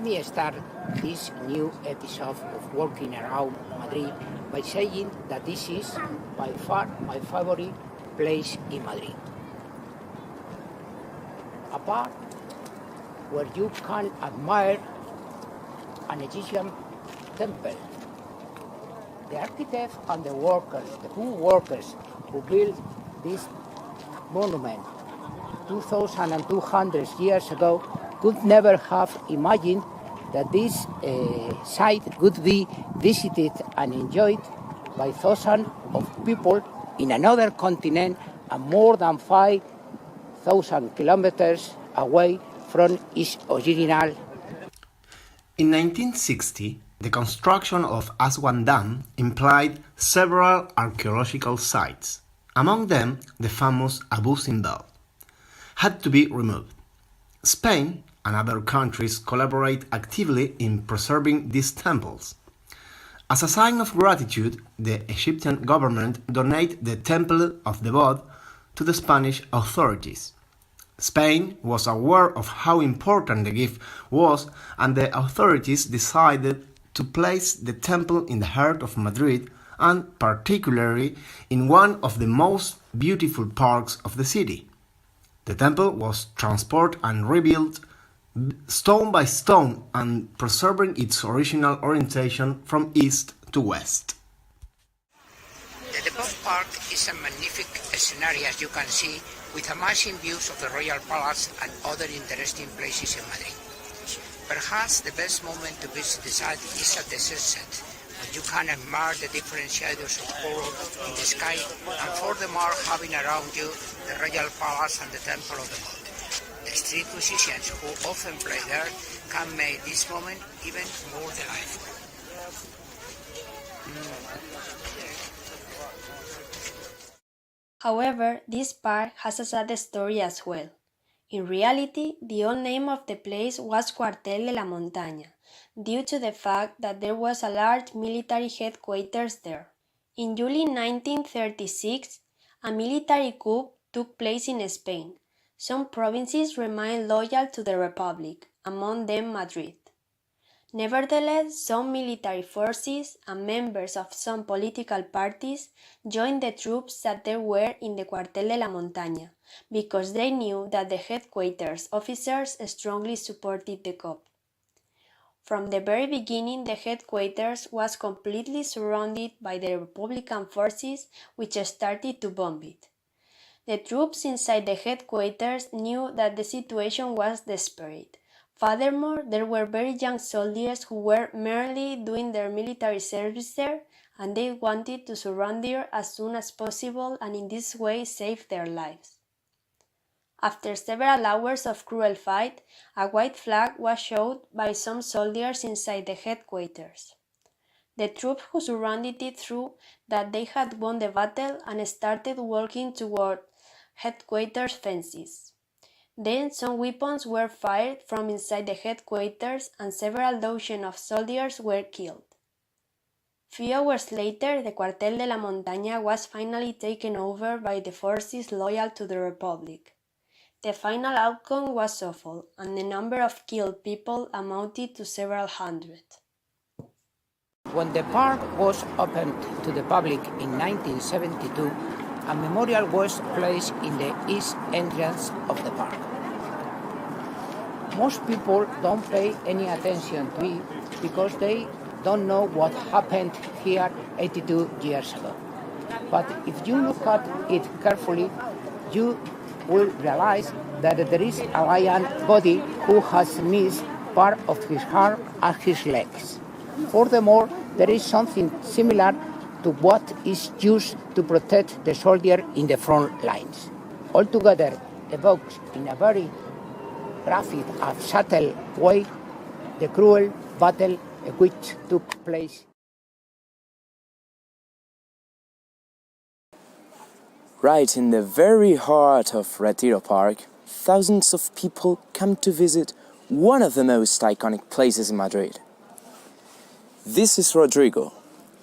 me start this new episode of Walking Around Madrid by saying that this is by far my favorite place in Madrid. A park where you can admire an Egyptian temple. The architect and the workers, the poor workers who built this monument 2,200 years ago could never have imagined that this site could be visited and enjoyed by thousands of people in another continent and more than 5,000 kilometers away from its original. In 1960, the construction of Aswan Dam implied several archaeological sites. Among them, the famous Abu Simbel had to be removed. Spain and other countries collaborate actively in preserving these temples. As a sign of gratitude, the Egyptian government donated the Temple of the God to the Spanish authorities. Spain was aware of how important the gift was, and the authorities decided to place the temple in the heart of Madrid, and particularly in one of the most beautiful parks of the city. The temple was transported and rebuilt stone by stone and preserving its original orientation from east to west. The Depot Park is a magnificent scenario, as you can see, with amazing views of the Royal Palace and other interesting places in Madrid. Perhaps the best moment to visit the site is at the sunset, when you can admire the different shadows of color in the sky, and furthermore having around you the Royal Palace and the Temple of the God. The street musicians who often play there can make this moment even more delightful. However, this park has a sad story as well. In reality, the old name of the place was Cuartel de la Montaña, due to the fact that there was a large military headquarters there. In July 1936, a military coup took place in Spain. Some provinces remained loyal to the Republic, among them Madrid. Nevertheless, some military forces and members of some political parties joined the troops that there were in the Cuartel de la Montaña, because they knew that the headquarters officers strongly supported the coup. From the very beginning, the headquarters was completely surrounded by the Republican forces, which started to bomb it. The troops inside the headquarters knew that the situation was desperate. Furthermore, there were very young soldiers who were merely doing their military service there, and they wanted to surrender as soon as possible and in this way save their lives. After several hours of cruel fight, a white flag was shown by some soldiers inside the headquarters. The troops who surrounded it thought that they had won the battle and started walking toward headquarters fences. Then some weapons were fired from inside the headquarters and several dozen of soldiers were killed. Few hours later, the Cuartel de la Montaña was finally taken over by the forces loyal to the Republic. The final outcome was awful, and the number of killed people amounted to several hundred. When the park was opened to the public in 1972, a memorial was placed in the east entrance of the park. Most people don't pay any attention to it because they don't know what happened here 82 years ago. But if you look at it carefully, you will realize that there is a lion body who has missed part of his arm and his legs. Furthermore, there is something similar to what is used to protect the soldier in the front lines. Altogether, evokes in a very graphic and subtle way the cruel battle which took place. Right in the very heart of Retiro Park, thousands of people come to visit one of the most iconic places in Madrid. This is Rodrigo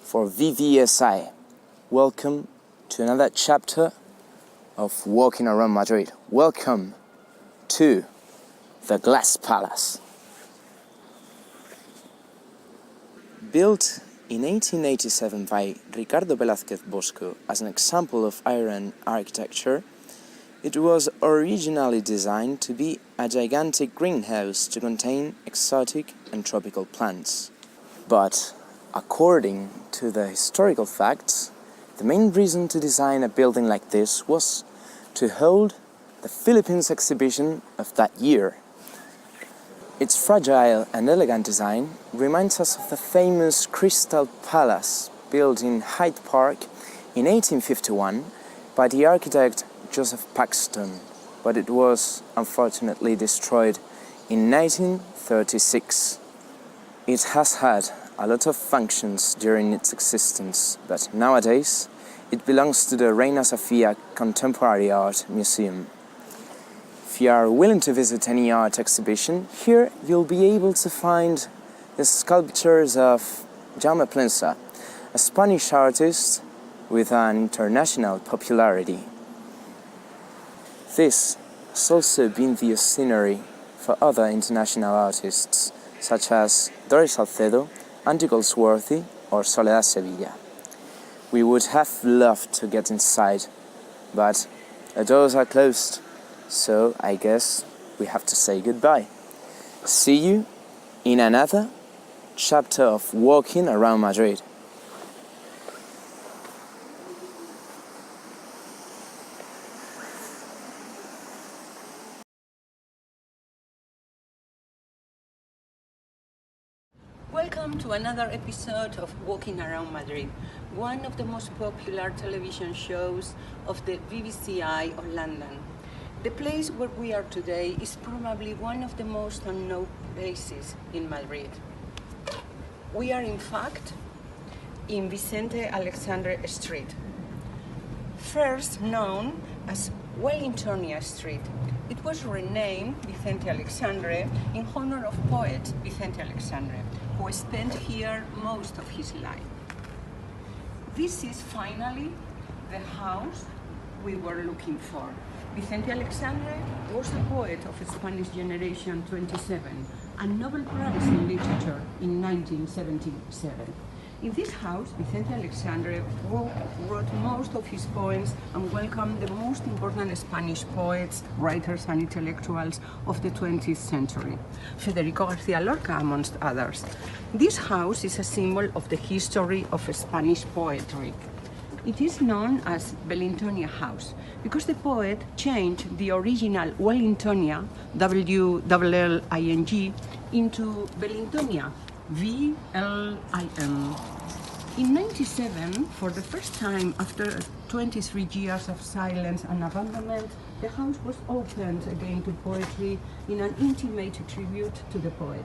for VVSI. Welcome to another chapter of Walking Around Madrid. Welcome to the Glass Palace. Built in 1887 by Ricardo Velázquez Bosco as an example of iron architecture, it was originally designed to be a gigantic greenhouse to contain exotic and tropical plants. But according to the historical facts, the main reason to design a building like this was to hold the Philippines exhibition of that year. Its fragile and elegant design reminds us of the famous Crystal Palace built in Hyde Park in 1851 by the architect Joseph Paxton, but it was unfortunately destroyed in 1936. It has had a lot of functions during its existence, but nowadays it belongs to the Reina Sofia Contemporary Art Museum. If you are willing to visit any art exhibition, here you'll be able to find the sculptures of Jaume Plensa, a Spanish artist with an international popularity. This has also been the scenery for other international artists, such as Doris Salcedo, Andy Goldsworthy, or Soledad Sevilla. We would have loved to get inside, but the doors are closed, so I guess we have to say goodbye. See you in another chapter of Walking Around Madrid. Welcome to another episode of Walking Around Madrid, one of the most popular television shows of the BBC of London. The place where we are today is probably one of the most unknown places in Madrid. We are in fact in Vicente Alexandre Street, first known as Wellingtonia Street. It was renamed Vicente Alexandre in honor of poet Vicente Alexandre, who spent here most of his life. This is finally the house we were looking for. Vicente Alexandre was a poet of Spanish generation 27 and Nobel Prize in Literature in 1977. In this house, Vicente Alexandre wrote most of his poems and welcomed the most important Spanish poets, writers and intellectuals of the 20th century, Federico García Lorca amongst others. This house is a symbol of the history of Spanish poetry. It is known as Wellingtonia House because the poet changed the original Wellingtonia, W-L-L-I-N-G, into Wellingtonia, V-L-I-N. In 1997, for the first time after 23 years of silence and abandonment, the house was opened again to poetry in an intimate tribute to the poet.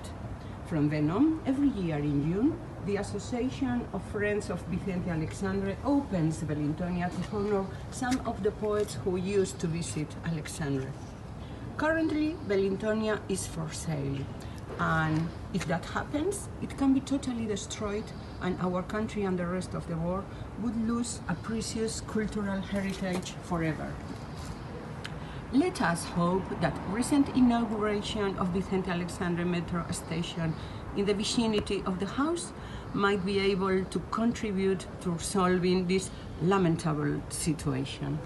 From then on, every year in June, the Association of Friends of Vicente Alexandre opens Wellingtonia to honor some of the poets who used to visit Alexandre. Currently, Wellingtonia is for sale, and if that happens, it can be totally destroyed and our country and the rest of the world would lose a precious cultural heritage forever. Let us hope that recent inauguration of Vicente Alexandre metro station in the vicinity of the house might be able to contribute to solving this lamentable situation.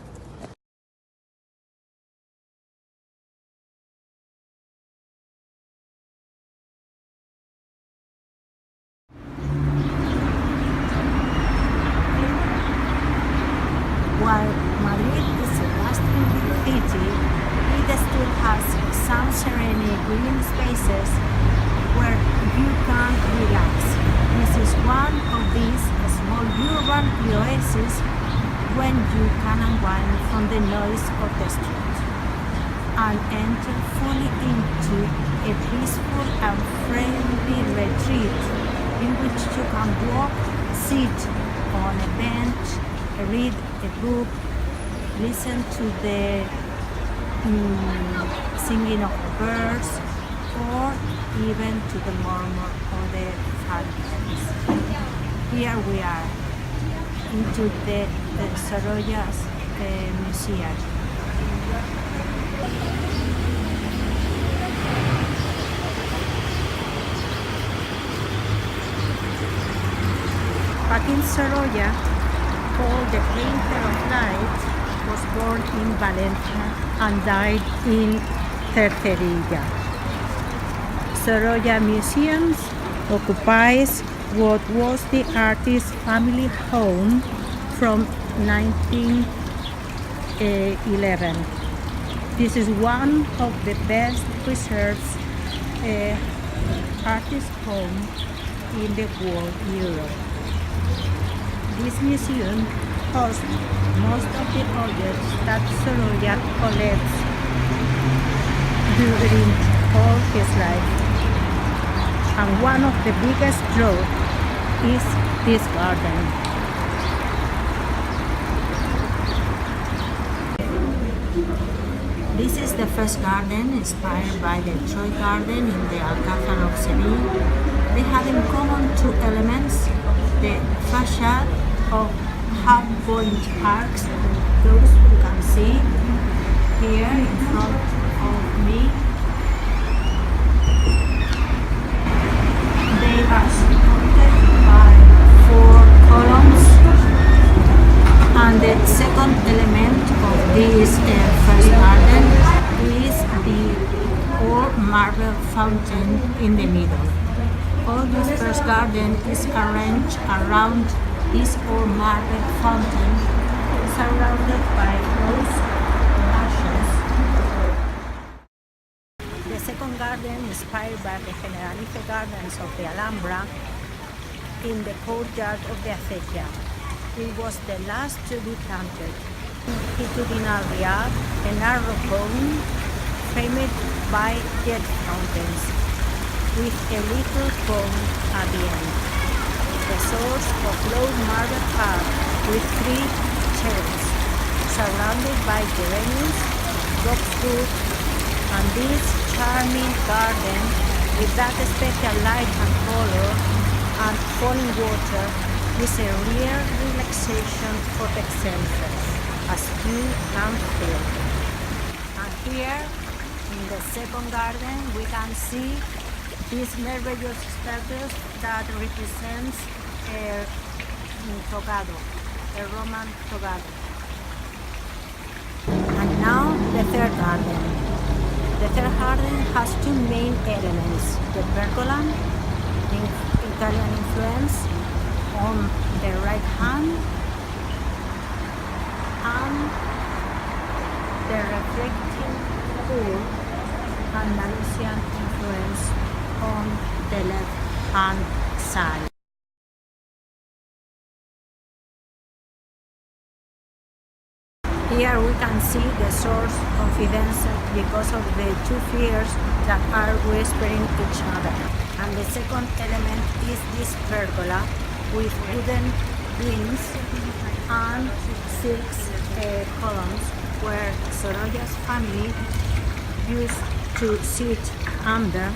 While Madrid is a bustling city, it still has some serene green spaces where you can relax. This is one of these small urban oases when you can unwind from the noise of the street and enter fully into a peaceful and friendly retreat in which you can walk, sit on a bench, read a book, listen to the singing of the birds, or even to the murmur of the fountains. Here we are, into the Sorolla's museum. Joaquin Sorolla, called the Painter of Light, was born in Valencia and died in Cercerilla. Sorolla Museum occupies what was the artist's family home from 1911. This is one of the best preserved artist home in the world, Europe. This museum hosts most of the objects that Sorolla collects during all his life. And one of the biggest draws is this garden. This is the first garden inspired by the Troy Garden in the Alcázar of Seville. They have in common two elements: the facade of half-point arcs, those you can see here in front of me. They are supported by 4 columns, and the second element of this first garden is the old marble fountain in the middle. All this first garden is arranged around this old marble fountain, surrounded by rose bushes. The second garden, inspired by the Generalife Gardens of the Alhambra, in the courtyard of the Acequia. It was the last to be planted. Longitudinal Riyadh, a narrow cone framed by jet fountains, with a little cone at the end. The source of low marble path with 3 cherubs, surrounded by geraniums, boxwood, and this charming garden with that special light and color and falling water is a real relaxation for the senses, as you can feel. And here, in the second garden, we can see this marvelous statue that represents a togado, a Roman togado. And now the third garden. The third garden has 2 main elements: the pergola, Italian influence, on the right hand, and the reflecting pool, Andalusian influence, on the left hand side. Here we can see the source of events because of the 2 figures that are whispering each other. And the second element is this pergola with wooden beams and 6 columns where Sorolla's family used to sit under.